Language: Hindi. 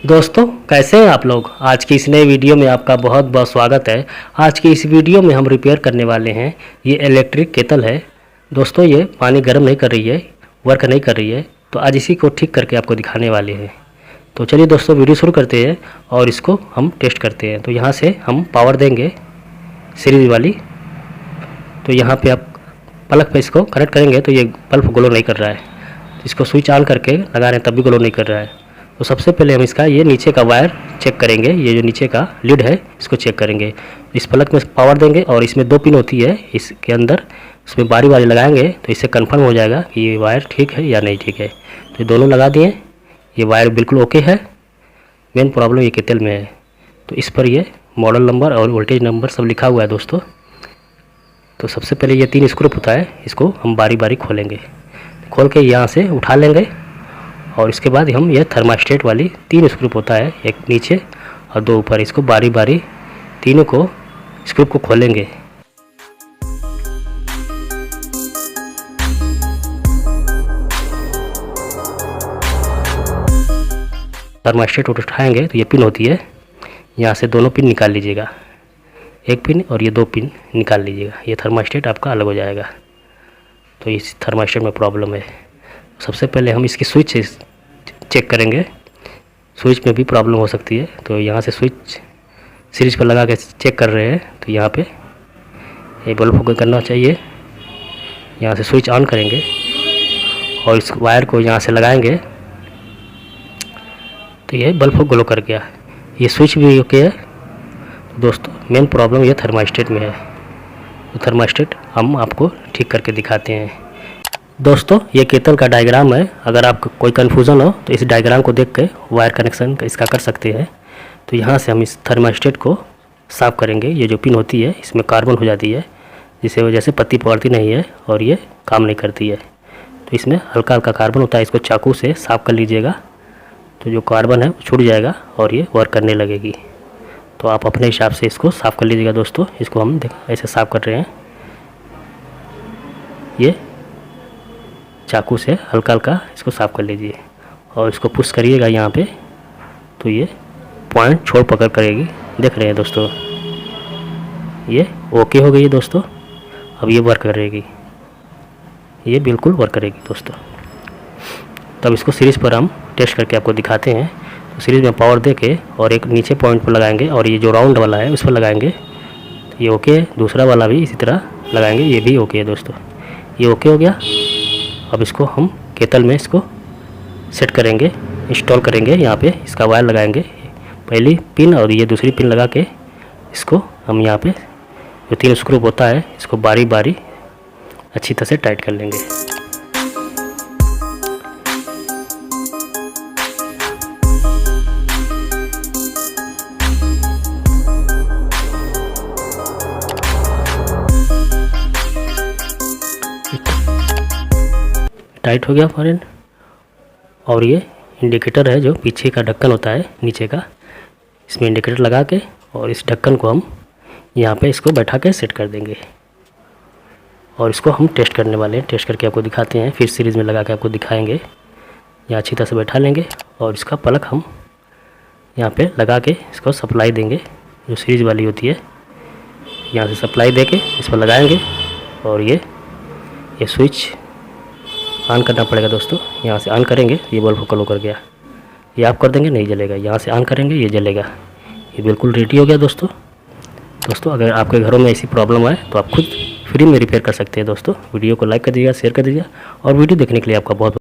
दोस्तों कैसे हैं आप लोग। आज की इस नए वीडियो में आपका बहुत बहुत स्वागत है। आज की इस वीडियो में हम रिपेयर करने वाले हैं ये इलेक्ट्रिक केतल है। दोस्तों ये पानी गर्म नहीं कर रही है, वर्क नहीं कर रही है, तो आज इसी को ठीक करके आपको दिखाने वाले हैं। तो चलिए दोस्तों वीडियो शुरू करते हैं और इसको हम टेस्ट करते हैं। तो यहाँ से हम पावर देंगे सीरीज वाली। तो यहाँ पर आप प्लग पे इसको कनेक्ट करेंगे तो ये बल्ब ग्लो नहीं कर रहा है। तो इसको स्विच ऑन करके लगा रहे हैं तब भी ग्लो नहीं कर रहा है। तो सबसे पहले हम इसका ये नीचे का वायर चेक करेंगे। ये जो नीचे का लीड है इसको चेक करेंगे। इस प्लग में पावर देंगे और इसमें 2 पिन होती है इसके अंदर, इसमें बारी बारी लगाएंगे तो इससे कंफर्म हो जाएगा कि ये वायर ठीक है या नहीं ठीक है। तो ये दोनों लगा दिए, ये वायर बिल्कुल ओके है। मेन प्रॉब्लम ये केतल में है। तो इस पर ये मॉडल नंबर और वोल्टेज नंबर सब लिखा हुआ है दोस्तों। तो सबसे पहले ये 3 स्क्रू होता है, इसको हम बारी बारी खोलेंगे। खोल के यहाँ से उठा लेंगे और इसके बाद हम यह थर्मास्टेट वाली 3 स्क्रू होता है, एक नीचे और 2 ऊपर, इसको बारी बारी तीनों को स्क्रू को खोलेंगे। थर्मास्टेट उठाएंगे तो ये पिन होती है, यहाँ से दोनों पिन निकाल लीजिएगा, एक पिन और ये 2 पिन निकाल लीजिएगा। ये थर्मास्टेट आपका अलग हो जाएगा। तो इस थर्मास्टेट में प्रॉब्लम है। सबसे पहले हम इसकी स्विच चेक करेंगे, स्विच में भी प्रॉब्लम हो सकती है। तो यहाँ से स्विच सीरीज पर लगा के चेक कर रहे हैं। तो यहाँ पे ये बल्ब को करना चाहिए। यहाँ से स्विच ऑन करेंगे और इस वायर को यहाँ से लगाएंगे तो ये बल्ब ग्लो कर गया। ये स्विच भी ओके है। दोस्तों मेन प्रॉब्लम ये थर्मास्टेट में है। तो थर्मास्टेट हम आपको ठीक करके दिखाते हैं। दोस्तों ये केतल का डायग्राम है, अगर आपको कोई कन्फ्यूज़न हो तो इस डायग्राम को देख के वायर कनेक्शन इसका कर सकते हैं। तो यहाँ से हम इस थर्मास्टेट को साफ़ करेंगे। ये जो पिन होती है इसमें कार्बन हो जाती है, जिससे वजह से पत्ती पकड़ती नहीं है और ये काम नहीं करती है। तो इसमें हल्का हल्का कार्बन होता है, इसको चाकू से साफ़ कर लीजिएगा। तो जो कार्बन है वो छूट जाएगा और ये वर्क करने लगेगी। तो आप अपने हिसाब से इसको साफ़ कर लीजिएगा। दोस्तों इसको हम ऐसे साफ़ कर रहे हैं, ये चाकू से हल्का हल्का इसको साफ़ कर लीजिए और इसको पुश करिएगा यहाँ पे। तो ये पॉइंट छोड़ पकड़ करेगी, देख रहे हैं दोस्तों। ये ओके हो गई है दोस्तों। अब ये वर्क करेगी, ये बिल्कुल वर्क करेगी दोस्तों। तब इसको सीरीज पर हम टेस्ट करके आपको दिखाते हैं। तो सीरीज में पावर दे के और एक नीचे पॉइंट पर लगाएंगे और ये जो राउंड वाला है उस पर लगाएंगे तो ये ओके है। दूसरा वाला भी इसी तरह लगाएंगे, ये भी ओके है दोस्तों। ये ओके हो गया। अब इसको हम केतल में इसको सेट करेंगे, इंस्टॉल करेंगे। यहाँ पे इसका वायर लगाएंगे, पहली पिन और ये दूसरी पिन लगा के इसको हम यहाँ पे जो 3 स्क्रू होता है इसको बारी बारी अच्छी तरह से टाइट कर लेंगे। टाइट हो गया फ्रेंड। और ये इंडिकेटर है जो पीछे का ढक्कन होता है नीचे का, इसमें इंडिकेटर लगा के और इस ढक्कन को हम यहाँ पे इसको बैठा के सेट कर देंगे और इसको हम टेस्ट करने वाले हैं। टेस्ट करके आपको दिखाते हैं, फिर सीरीज़ में लगा के आपको दिखाएंगे। यहाँ अच्छी तरह से बैठा लेंगे और इसका प्लग हम यहाँ पे लगा के इसको सप्लाई देंगे, जो सीरीज वाली होती है। यहाँ से सप्लाई दे के इस पर लगाएंगे और ये स्विच ऑन करना पड़ेगा दोस्तों। यहाँ से ऑन करेंगे ये बल्ब ग्लो कर गया। ये आप कर देंगे नहीं जलेगा, यहाँ से ऑन करेंगे ये जलेगा। ये बिल्कुल रेडी हो गया दोस्तों। अगर आपके घरों में ऐसी प्रॉब्लम आए तो आप खुद फ्री में रिपेयर कर सकते हैं दोस्तों। वीडियो को लाइक कर दीजिएगा, शेयर कर दीजिएगा और वीडियो देखने के लिए आपका बहुत